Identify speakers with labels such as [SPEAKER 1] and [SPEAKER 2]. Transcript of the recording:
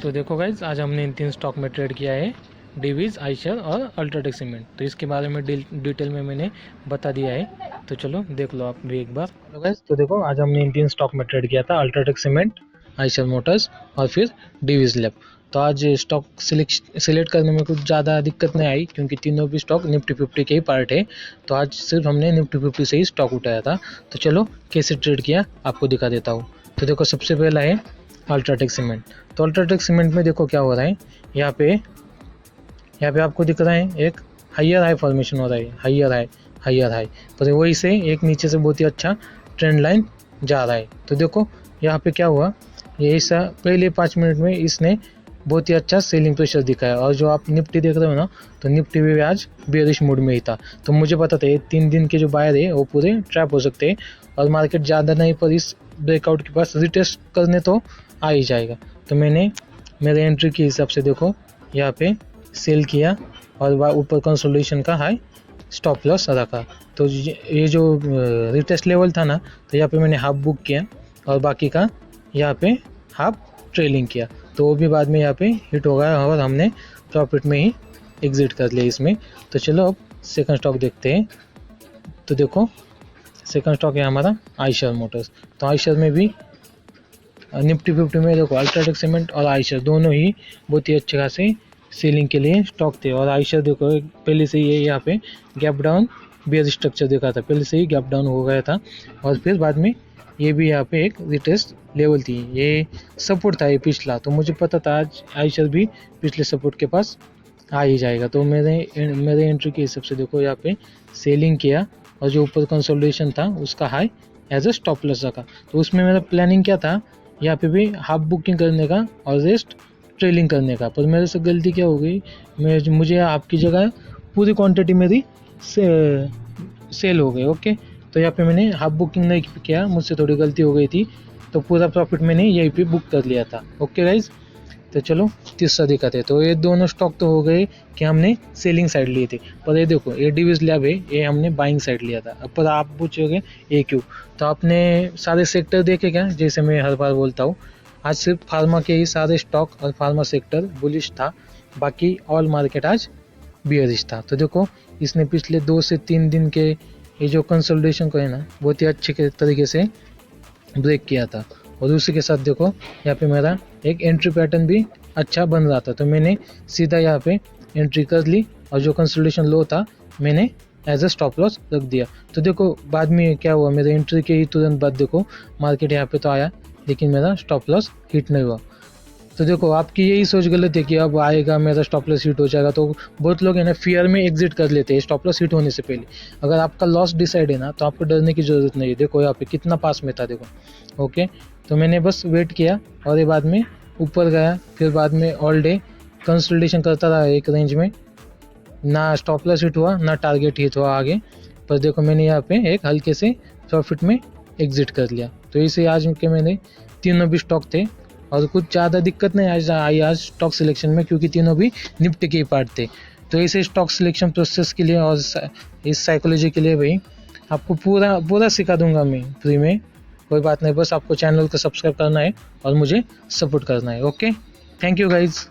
[SPEAKER 1] तो देखो गाइज, आज हमने इन 3 स्टॉक में ट्रेड किया है, डिवीज़, आइशर और अल्ट्राटेक सीमेंट। तो इसके बारे में डिटेल में मैंने बता दिया है, तो चलो देख लो आप भी एक बार। हेलो गाइज, तो देखो आज हमने इन 3 स्टॉक में ट्रेड किया था, अल्ट्राटेक सीमेंट, आइशर मोटर्स और फिर डिवीज़ लैब। तो आज स्टॉक सिलेक्ट करने में कुछ ज़्यादा दिक्कत नहीं आई, क्योंकि तीनों भी स्टॉक निफ्टी 50 के ही पार्ट है। तो आज सिर्फ हमने निफ्टी 50 से ही स्टॉक उठाया था। तो चलो कैसे ट्रेड किया आपको दिखा देता हूँ। तो देखो, सबसे पहला है अल्ट्राटेक सीमेंट। तो अल्ट्राटेक सीमेंट में देखो क्या हो रहा है, यहाँ पे आपको दिख रहा है एक हायर हाई फॉर्मेशन हो रहा है, हायर हाई, पर वही से एक नीचे से बहुत ही अच्छा ट्रेंड लाइन जा रहा है। तो देखो यहाँ पे क्या हुआ, ये इस पहले 5 मिनट में इसने बहुत ही अच्छा सेलिंग प्रेशर दिखाया। और जो आप निफ्टी देख रहे हो ना, तो निफ्टी भी आज बेयरिश मूड में ही था। तो मुझे पता था ये 3 दिन के जो बायर है वो पूरे ट्रैप हो सकते हैं, और मार्केट ज़्यादा नहीं पर इस ब्रेकआउट के पास रिटेस्ट करने तो आ ही जाएगा। तो मैंने मेरे एंट्री के हिसाब से देखो यहाँ पे सेल किया, और ऊपर कंसोलिडेशन का हाई स्टॉप लॉस रखा। तो ये जो रिटेस्ट लेवल था ना, तो यहाँ पे मैंने हाफ बुक किया और बाकी का यहाँ पे हाफ ट्रेलिंग किया। तो वो भी बाद में यहाँ पे हिट हो गया और हमने प्रॉफिट में ही एग्जिट कर लिया इसमें। तो चलो अब सेकंड स्टॉक देखते हैं। तो देखो सेकंड स्टॉक है हमारा आइशर मोटर्स। तो आइशर में भी निफ्टी 50 में देखो अल्ट्राटेक सीमेंट और आइशर दोनों ही बहुत ही अच्छे खासे सेलिंग के लिए स्टॉक थे। और आइशर देखो पहले से ही यहाँ पे गैप डाउन बेयर स्ट्रक्चर देखा था, पहले से ही गैप डाउन हो गया था। और फिर बाद में ये भी यहाँ पे एक रिटेस्ट लेवल थी, ये सपोर्ट था ये पिछला। तो मुझे पता था आज आइशर भी पिछले सपोर्ट के पास आ ही जाएगा। तो मेरे एंट्री के हिसाब से देखो यहाँ पे सेलिंग किया, और जो ऊपर कंसोलिडेशन था उसका high as a stop loss रखा। तो उसमें मेरा प्लानिंग क्या था, यहाँ पे भी हाफ बुकिंग करने का और रेस्ट ट्रेलिंग करने का। पर मेरे से गलती क्या हो गई, मुझे आपकी जगह पूरी क्वांटिटी मेरी सेल हो गई। ओके, तो यहाँ पे मैंने हाफ बुकिंग नहीं किया, मुझसे थोड़ी गलती हो गई थी। तो पूरा प्रॉफिट मैंने यहीं पे बुक कर लिया था। ओके गाइज, तो चलो तीसरा दिखाते हैं। तो ये दोनों स्टॉक तो हो गए कि हमने सेलिंग साइड लिए थे, पर ये देखो ये डिवीज़ लैब है, ये हमने बाइंग साइड लिया था। अब पर आप पूछोगे ये क्यों, तो आपने सारे सेक्टर देखे क्या, जैसे मैं हर बार बोलता हूँ, आज सिर्फ फार्मा के ही सारे स्टॉक और फार्मा सेक्टर बुलिश था, बाकी ऑल मार्केट आज बियरिश था। तो देखो इसने पिछले 2 से 3 दिन के ये जो कंसोलिडेशन को है ना, बहुत ही अच्छे तरीके से ब्रेक किया था। और उसी के साथ देखो यहाँ पे मेरा एक एंट्री पैटर्न भी अच्छा बन रहा था, तो मैंने सीधा यहाँ पे एंट्री कर ली, और जो कंसोलिडेशन लो था मैंने एज अ स्टॉप लॉस रख दिया। तो देखो बाद में क्या हुआ, मेरे एंट्री के ही तुरंत बाद देखो मार्केट यहाँ पे तो आया, लेकिन मेरा स्टॉप लॉस हिट नहीं हुआ। तो देखो आपकी यही सोच गलत है कि अब आएगा मेरा स्टॉप लॉस हिट हो जाएगा। तो बहुत लोग है ना फियर में एग्जिट कर लेते हैं स्टॉप लॉस हिट होने से पहले। अगर आपका लॉस डिसाइड है ना, तो आपको डरने की ज़रूरत नहीं है। देखो यहाँ पे कितना पास में था देखो। ओके, तो मैंने बस वेट किया, और ये बाद में ऊपर गया, फिर बाद में ऑल डे कंसोलिडेशन करता रहा एक रेंज में, ना स्टॉप लॉस हिट हुआ ना टारगेट हिट हुआ आगे। पर देखो मैंने यहाँ पे एक हल्के से प्रॉफिट में एग्जिट कर लिया। तो इसे आज के मैंने तीनों भी स्टॉक थे, और कुछ ज़्यादा दिक्कत नहीं आई आज स्टॉक सिलेक्शन में, क्योंकि तीनों भी निफ्टी के पार्ट थे। तो इसे स्टॉक सिलेक्शन प्रोसेस के लिए और इस साइकोलॉजी के लिए भाई आपको पूरा सिखा दूंगा मैं फ्री में, कोई बात नहीं। बस आपको चैनल को सब्सक्राइब करना है और मुझे सपोर्ट करना है। Okay, thank you guys.